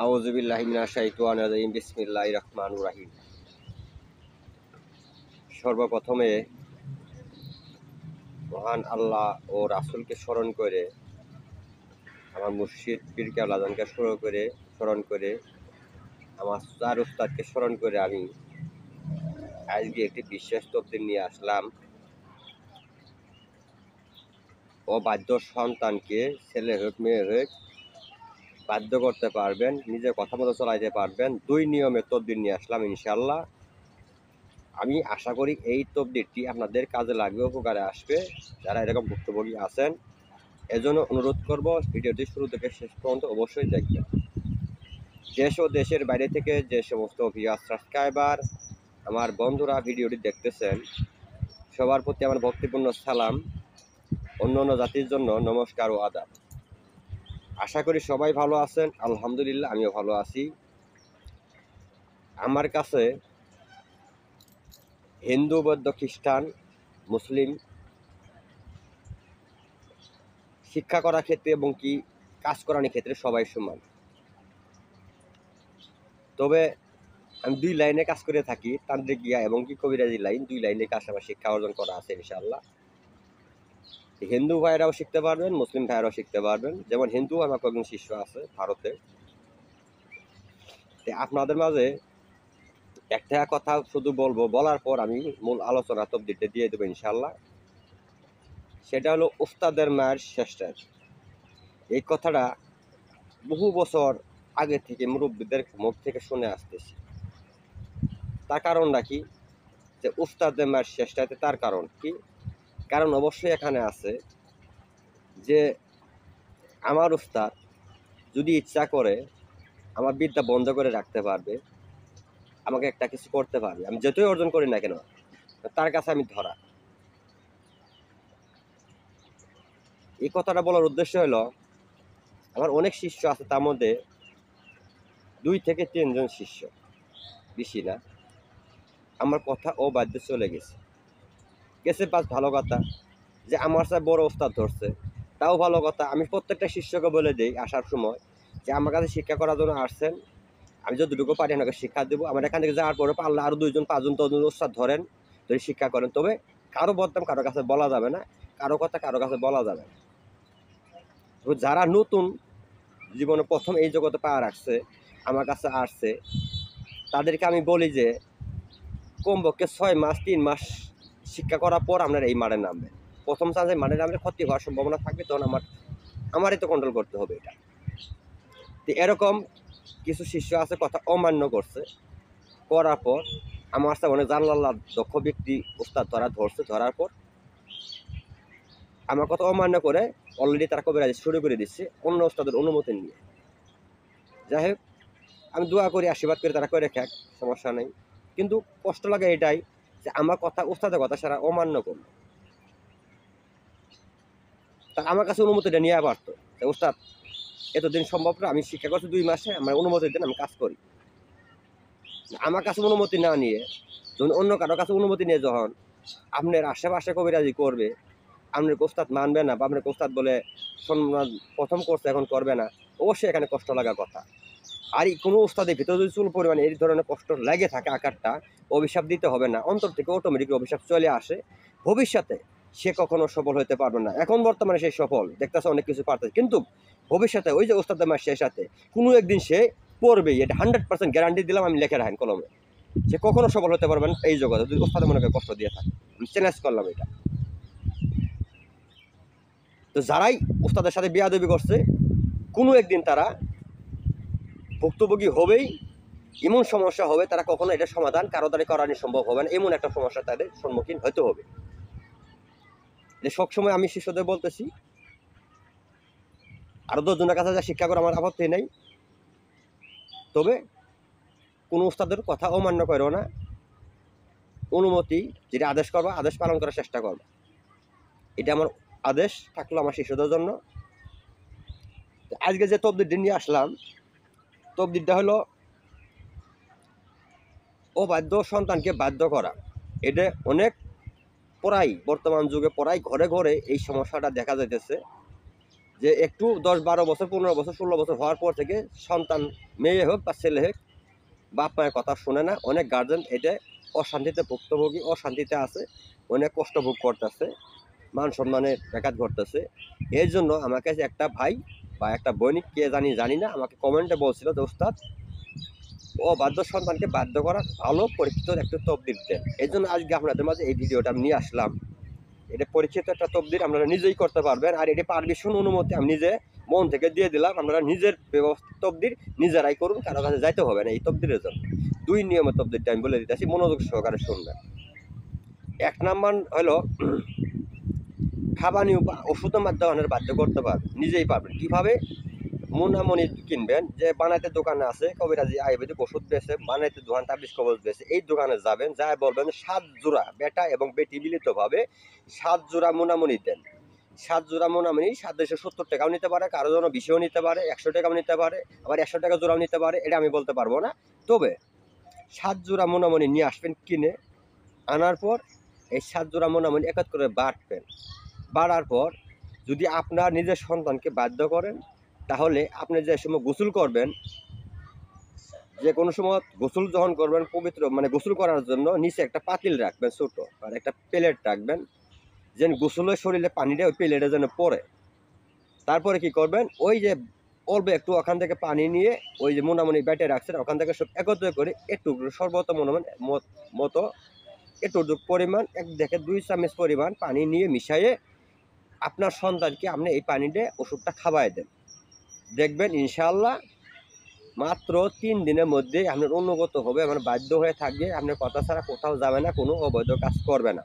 আউযু বিল্লাহি মিনাশ শাইতানির রাজিম। বিসমিল্লাহির রহমানির রহিম। সর্বপ্রথমে মহান আল্লাহ ও রাসূলকে স্মরণ করে, আমার মুর্শিদ পীর কেবলা আজানকে স্মরণ করে আমার চার উস্তাদকে স্মরণ করে আমি আজকে একটি বিশেষ তফসির নিয়ে আসলাম। অবাধ্য সন্তানকে ছেলে হোক মেয়ে হোক বাধ্য করতে পারবেন, নিজের কথা মতো চলাইতে পারবেন। দুই নিয়মের তদবির নিয়ে আসলাম ইনশাআল্লাহ। আমি আশা করি এই তদবিরটি আপনাদের কাজে লাগবে, উপকারে আসবে যারা এরকম ভুক্তভোগী আছেন। এজন্য অনুরোধ করব, ভিডিওটি শুরু থেকে শেষ পর্যন্ত অবশ্যই দেখবেন। দেশ ও দেশের বাইরে থেকে যে সমস্ত ভিউয়ার্স সাবস্ক্রাইবার আমার বন্ধুরা ভিডিওটি দেখতেছেন, সবার প্রতি আমার ভক্তিপূর্ণ সালাম। অন্য অন্য জাতির জন্য নমস্কার ও আদাব। আশা করি সবাই ভালো আছেন। আলহামদুলিল্লাহ, আমিও ভালো আছি। আমার কাছে হিন্দু, বৌদ্ধ, খ্রিস্টান, মুসলিম শিক্ষা করার ক্ষেত্রে এবং কি কাজ করানোর ক্ষেত্রে সবাই সমান। তবে আমি দুই লাইনে কাজ করে থাকি, তান্ত্রিক গিয়া এবং কি কবিরাজি লাইন, দুই লাইনে কাজ আমার শিক্ষা অর্জন করা আছে ইনশাআল্লাহ। হিন্দু ভাইরাও শিখতে পারবেন, মুসলিম ভাইরাও শিখতে পারবেন। যেমন হিন্দু আমার কয়েকজন শিষ্য আছে ভারতে। আপনাদের মাঝে একটা কথা শুধু বলবো, বলার পর আমি মূল আলোচনা তবদিতে দিয়ে দেবো ইনশাআল্লাহ। সেটা হলো উস্তাদের মায়ের শ্রেষ্ঠ। এই কথাটা বহু বছর আগে থেকে মুরব্বীদের মুখ থেকে শুনে আসতেছি। তার কারণটা কি? যে উস্তাদের মায়ের শ্রেষ্ঠতে তার কারণ কি? কারণ অবশ্যই এখানে আছে যে আমার উস্তাদ যদি ইচ্ছা করে আমার বিদ্যা বন্ধ করে রাখতে পারবে, আমাকে একটা কিছু করতে পারবে। আমি যতই অর্জন করি না কেন, তার কাছে আমি ধরা। এই কথাটা বলার উদ্দেশ্য হলো, আমার অনেক শিষ্য আছে, তার মধ্যে 2 থেকে 3 জন শিষ্য, বেশি না, আমার কথা অবাধ্যে চলে গেছে। পাঁচ ভালো কথা যে আমার সাথে বড় ওস্তাদ ধরছে, তাও ভালো কথা। আমি প্রত্যেকটা শিষ্যকে বলে দিই আসার সময় যে আমার কাছে শিক্ষা করার জন্য আসছেন, আমি যতটুকু পারি আপনাকে শিক্ষা দেবো। আমার এখান থেকে যাওয়ার পরে পারলে আরও 2 জন 5 জন তখন ওস্তাদ ধরেন, ধরে শিক্ষা করেন। তবে কারো বদনাম কারো কাছে বলা যাবে না, কারো কথা কারো কাছে বলা যাবে না। যারা নতুন জীবনে প্রথম এই জগতে পা রাখছে, আমার কাছে আসছে, তাদেরকে আমি বলি যে কমপক্ষে 6 মাস 3 মাস শিক্ষা করার পর আপনারা এই মাঠে নামবেন। প্রথম চান্সে মাঠে নামলে ক্ষতি হওয়ার সম্ভাবনা থাকবে, তখন আমারই তো কন্ট্রোল করতে হবে এটা। তো এরকম কিছু শিষ্য আছে কথা অমান্য করছে, করার পর আমার সাথে অনেক জানলাল্লা দক্ষ ব্যক্তি উস্তাদ ধরার পর আমার কথা অমান্য করে অলরেডি তারা কবিরাজি শুরু করে দিচ্ছে অন্য উস্তাদের অনুমতি নিয়ে। যাই হোক, আমি দোয়া করি, আশীর্বাদ করে তারা করে খাক, সমস্যা নেই। কিন্তু কষ্ট লাগে এটাই যে আমার কথা উস্তাদের কথা সারা অমান্য করলো। তা আমার কাছে অনুমতিটা নিয়ে পারতো যে উস্তাদ এতদিন সম্ভব না, আমি শিক্ষা করছি 2 মাসে, আমার অনুমতি দেন, আমি কাজ করি। আমার কাছে অনুমতি না নিয়ে যখন অন্য কারো কাছে অনুমতি নিয়ে যখন আপনার আশেপাশে কবিরাজি করবে, আপনার উস্তাদ মানবে না বা আপনার উস্তাদ বলে সম্মান প্রথম করছে এখন করবে না, অবশ্যই এখানে কষ্ট লাগার কথা। আর কোনো উস্তাদের ভিতরে যদি চুল পরিমাণে এই ধরনের কষ্ট লেগে থাকে, আকারটা অভিশাপ দিতে হবে না, অন্তর থেকে অটোমেটিক অভিশাপ চলে আসে। ভবিষ্যতে সে কখনো সফল হতে পারবে না। এখন বর্তমানে সে সফল দেখতেছে, অনেক কিছু পারতেছে, কিন্তু ভবিষ্যতে ওই যে উস্তাদের মার সে সাথে কোনো একদিন সে পড়বেই, এটা 100% গ্যারান্টি দিলাম, আমি লিখে রাখেন কলমে। সে কখনো সফল হতে পারবে না এই জগতে যদি উস্তাদের মনে কষ্ট দিয়ে থাকে। আমি চ্যালেঞ্জ করলাম এটা। তো যারাই উস্তাদের সাথে বেয়াদবি করছে, কোনো একদিন তারা ভুক্তভোগী হবেই। এমন সমস্যা হবে তারা কখনো এটা সমাধান কারো দ্বারা করানো সম্ভব হবে না, এমন একটা সমস্যা তাদের সম্মুখীন হতে হবে। সবসময় আমি শিষ্যদের বলতেছি, আরো 10 জনের কাছে যা শিক্ষা করে আমার আপত্তি নেই, তবে কোনো উস্তাদের কথা অমান্য করো না। অনুমতি যেটা আদেশ করবা, আদেশ পালন করার চেষ্টা করবা, এটা আমার আদেশ থাকলো আমার শিষ্যদের জন্য। আজকে যে তবদিরটা নিয়ে আসলাম, তবদিরটা হলো অবাধ্য সন্তানকে বাধ্য করা। এটা অনেক পড়াই, বর্তমান যুগে পড়াই ঘরে ঘরে এই সমস্যাটা দেখা যাইতেছে যে একটু 10-12 বছর 15 বছর 16 বছর হওয়ার পর থেকে সন্তান মেয়ে হোক বা ছেলে হোক বাপ মায়ের কথা শোনে না। অনেক গার্জেন এটা অশান্তিতে ভুক্তভোগী, অশান্তিতে আছে, অনেক কষ্ট ভোগ করতেছে, মান সম্মানের ব্যাঘাত ঘটতেছে। এর জন্য আমার কাছে একটা ভাই বা একটা বৈনিক কে জানি না আমাকে কমেন্টে বলছিল যে ওস্তাদ অবাধ্য সন্তানকে বাধ্য করার ভালো পরীক্ষিত একটা তবদিল দেন। এই জন্য আজকে আপনাদের মাঝে এই ভিডিওটা আমি নিয়ে আসলাম। এটা পরীক্ষিত একটা তবদিল, আপনারা নিজেই করতে পারবেন। আর এটি পারমিশন অনুমতি আমি নিজে মন থেকে দিয়ে দিলাম। আপনারা নিজের ব্যবস্থা তবদিল নিজেরাই করুন, কারো কাছে যাইতে হবে না এই তবদিলের জন্য। 2 নিয়মের তবদিলটা আমি বলে দিতেছি, মনোযোগ সহকারে শুনবেন। 1 নাম্বার হলো খাবানি ওষুধের মাধ্যমে আপনারা বাধ্য করতে পারবেন, নিজেই পারবেন। কীভাবে? মোনামনি কিনবেন, যে বানাইতে দোকানে আছে কবিরাজি আয়ুর্বেদিক ওষুধ বেছে, বানাইতে দোকান তাবিজ কবজ বেছে, এই দোকানে যাবেন, যাই বলবেন 7 জোড়া বেটা এবং বেটি মিলিতভাবে 7 জোড়া মোনামনি দেন। 7 জোড়া মোনামনি 770 টাকাও নিতে পারে, কারো জন্য 20ও নিতে পারে, 100 টাকাও নিতে পারে, আবার 100 টাকা জোড়াও নিতে পারে, এটা আমি বলতে পারবো না। তবে 7 জোড়া মোনামনি নিয়ে আসবেন কিনে, আনার পর এই 7 জোড়া মোনামনি একত্র করে বাটবেন। বাড়ার পর যদি আপনার নিজের সন্তানকে বাধ্য করেন, তাহলে আপনি যে সময় গোসল করবেন, যে কোনো সময় গোসল যখন করবেন পবিত্র মানে গোসল করার জন্য নিচে একটা পাতিল রাখবেন ছোট, আর একটা প্লেট রাখবেন, যেন গোসলের শরীরে পানিটা ওই প্লেটে যেন পড়ে। তারপরে কি করবেন, ওই যে অল্প একটু ওখান থেকে পানি নিয়ে ওই যে মোনামনি ব্যাটে রাখছেন ওখান থেকে সব একত্র করে একটু সর্বত মতো একটু পরিমাণ 1 থেকে 2 চামচ পরিমাণ পানি নিয়ে মিশিয়ে আপনার সন্তানকে আপনি এই পানিতে ওষুধটা খাওয়াই দেন। দেখবেন ইনশাআল্লাহ মাত্র 3 দিনের মধ্যে আপনার অনুগত হবে, আপনার বাধ্য হয়ে থাকবে, আপনার কথা ছাড়া কোথাও যাবে না, কোনো অবৈধ কাজ করবে না।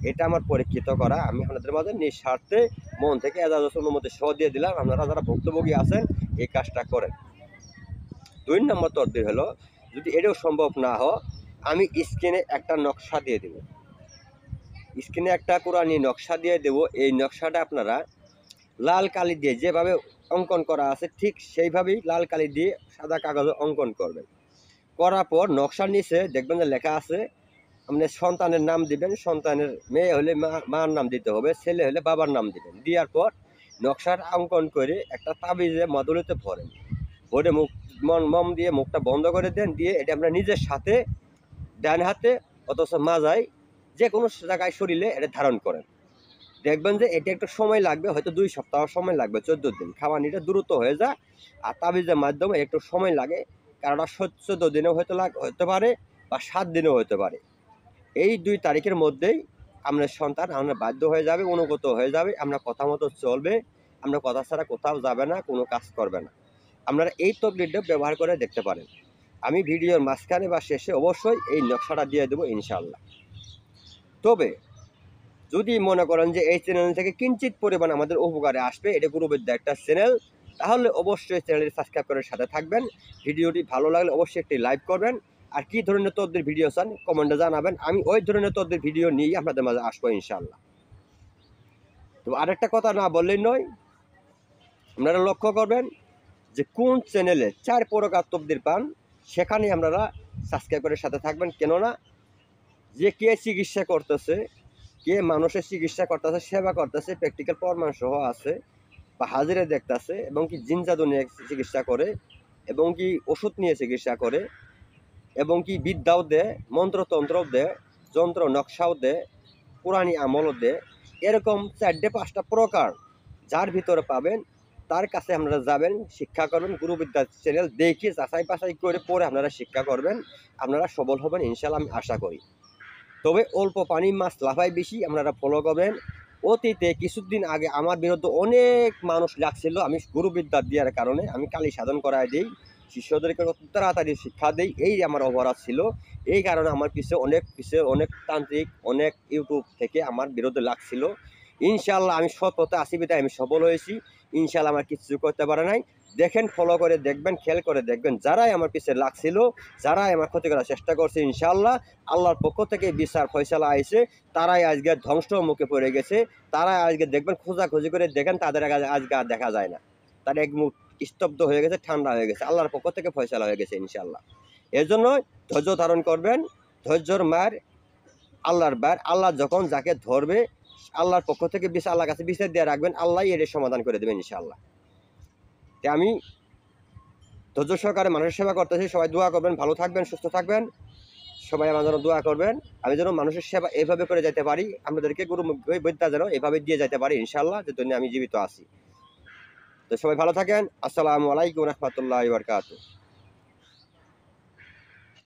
এটা আমার পরীক্ষিত করা, আমি আপনাদের মাঝে নিঃস্বার্থে মন থেকে এজাজত অনুমতি সহ দিয়ে দিলাম। আপনারা যারা ভুক্তভোগী আছেন এই কাজটা করেন। 2 নম্বর তদবির হলো, যদি এটাও সম্ভব না হয় আমি স্ক্রিনে একটা নকশা দিয়ে দেব, স্ক্রিনে একটা কোরআনি নকশা দিয়ে দেব। এই নকশাটা আপনারা লাল কালি দিয়ে যেভাবে অঙ্কন করা আছে ঠিক সেইভাবেই লাল কালি দিয়ে সাদা কাগজে অঙ্কন করবেন। করার পর নকশার নিচে দেখবেন যে লেখা আছে, আপনি সন্তানের নাম দিবেন, সন্তানের মেয়ে হলে মার নাম দিতে হবে, ছেলে হলে বাবার নাম দিবেন। দেওয়ার পর নকশার অঙ্কন করে একটা তাবিজে মধুলিতে ভরেন, ভরে মম দিয়ে মুখটা বন্ধ করে দেন, দিয়ে এটা আমরা নিজের সাথে ডান হাতে অথচ মাজায় যে কোনো জায়গায় শরীরে এটা ধারণ করেন। দেখবেন যে এটা একটু সময় লাগবে, হয়তো 2 সপ্তাহ সময় লাগবে, 14 দিন। খাওয়ানিটা দ্রুত হয়ে যায়, আর তাবিজের মাধ্যমে একটু সময় লাগে, কারণ 14 দিনেও হতে পারে বা 7 দিনেও হতে পারে। এই 2 তারিখের মধ্যেই আপনার সন্তান আপনার বাধ্য হয়ে যাবে, অনুগত হয়ে যাবে, আপনার কথা মতো চলবে, আপনার কথা ছাড়া কোথাও যাবে না, কোনো কাজ করবে না। আপনারা এই তদবিরটা ব্যবহার করে দেখতে পারেন। আমি ভিডিওর মাঝখানে বা শেষে অবশ্যই এই নকশাটা দিয়ে দেবো ইনশাআল্লাহ। তবে যদি মনে করেন যে এই চ্যানেল থেকে কিঞ্চিত পরিমাণ আমাদের উপকারে আসবে, এটা গুরুবিদ্যা একটা চ্যানেল, তাহলে অবশ্যই চ্যানেলটি সাবস্ক্রাইব করে সাথে থাকবেন। ভিডিওটি ভালো লাগলে অবশ্যই একটি লাইক করবেন। আর কী ধরনের তদবির ভিডিও চান কমেন্টে জানাবেন, আমি ওই ধরনের তদবির ভিডিও নিয়ে আপনাদের মাঝে আসবো ইনশাআল্লাহ। তো আরেকটা কথা না বললেই নয়, আপনারা লক্ষ্য করবেন যে কোন চ্যানেলে 4 প্রকার তদবির পান, সেখানে আপনারা সাবস্ক্রাইব করে সাথে থাকবেন। কেননা যে কে চিকিৎসা করতেছে, কে মানুষের চিকিৎসা করতেছে, সেবা করতেছে, প্র্যাকটিক্যাল প্রমাণ সহ আছে, বা হাজিরে দেখতেছে, এবং কি জিন জাদু নিয়ে চিকিৎসা করে, এবং কি ওষুধ নিয়ে চিকিৎসা করে, এবং কি বিদ্যাও দেয়, মন্ত্রতন্ত্রও দেয়, যন্ত্র নকশাও দেয়, পুরানি আমলও দেয়। এরকম 4-5টা প্রকার যার ভিতরে পাবেন তার কাছে আপনারা যাবেন, শিক্ষা করবেন। গুরুবিদ্যা চ্যানেল দেখে যাচাই বাছাই করে পরে আপনারা শিক্ষা করবেন, আপনারা সবল হবেন ইনশাআল্লাহ, আমি আশা করি। তবে অল্প পানি মাছ লাফায় বেশি, আপনারা ফলো করবেন। অতীতে কিছুদিন আগে আমার বিরুদ্ধে অনেক মানুষ লাগছিল, আমি গুরুবিদ্যা দেওয়ার কারণে আমি কালী সাধন করায় দিই, শিষ্যদেরকে তাড়াতাড়ি শিক্ষা দেই, এই আমার অপরাধ ছিল। এই কারণে আমার পিছিয়ে অনেক তান্ত্রিক, অনেক ইউটিউব থেকে আমার বিরুদ্ধে লাগছিল। ইনশাআল্লাহ আমি সৎ পথে আসি বিধায় আমি সফল হয়েছি। ইনশাআল্লাহ আমার কিছু করতে পারে নাই। দেখেন, ফলো করে দেখবেন, খেয়াল করে দেখবেন, যারাই আমার পিছিয়ে লাগছিল, যারাই আমার ক্ষতি করার চেষ্টা করছে, ইনশাআল্লাহ আল্লাহর পক্ষ থেকে বিচার ফয়সালা আইছে, তারাই আজকে ধ্বংস মুখে পড়ে গেছে। তারাই আজকে দেখবেন, খোঁজাখুঁজি করে দেখেন, তাদের আজকে আর দেখা যায় না। তারা এক মুখ স্তব্ধ হয়ে গেছে, ঠান্ডা হয়ে গেছে, আল্লাহর পক্ষ থেকে ফয়সালা হয়ে গেছে ইনশাআল্লাহ। এর জন্য ধৈর্য ধারণ করবেন। ধৈর্যর মার আল্লাহর বার, আল্লাহ যখন যাকে ধরবে আল্লাহর পক্ষ থেকে আল্লাহর কাছে বিচার দিয়ে রাখবেন, আল্লাহ এর সমাধান করে দেবেন ইনশাআল্লাহ। তো আমি ধৈর্য সহকারে মানুষের সেবা করতেছি, সবাই দোয়া করবেন, ভালো থাকবেন, সুস্থ থাকবেন, সবাই আমার জন্য দোয়া করবেন। আমি যেন মানুষের সেবা এভাবে করে যেতে পারি, আপনাদেরকে গুরু বিদ্যা যেন এভাবে দিয়ে যেতে পারি ইনশাআল্লাহ, যে জন্য আমি জীবিত আছি। তো সবাই ভালো থাকেন। আসসালামু আলাইকুম রহমতুল্লাহি ওয়া বারাকাতুহু।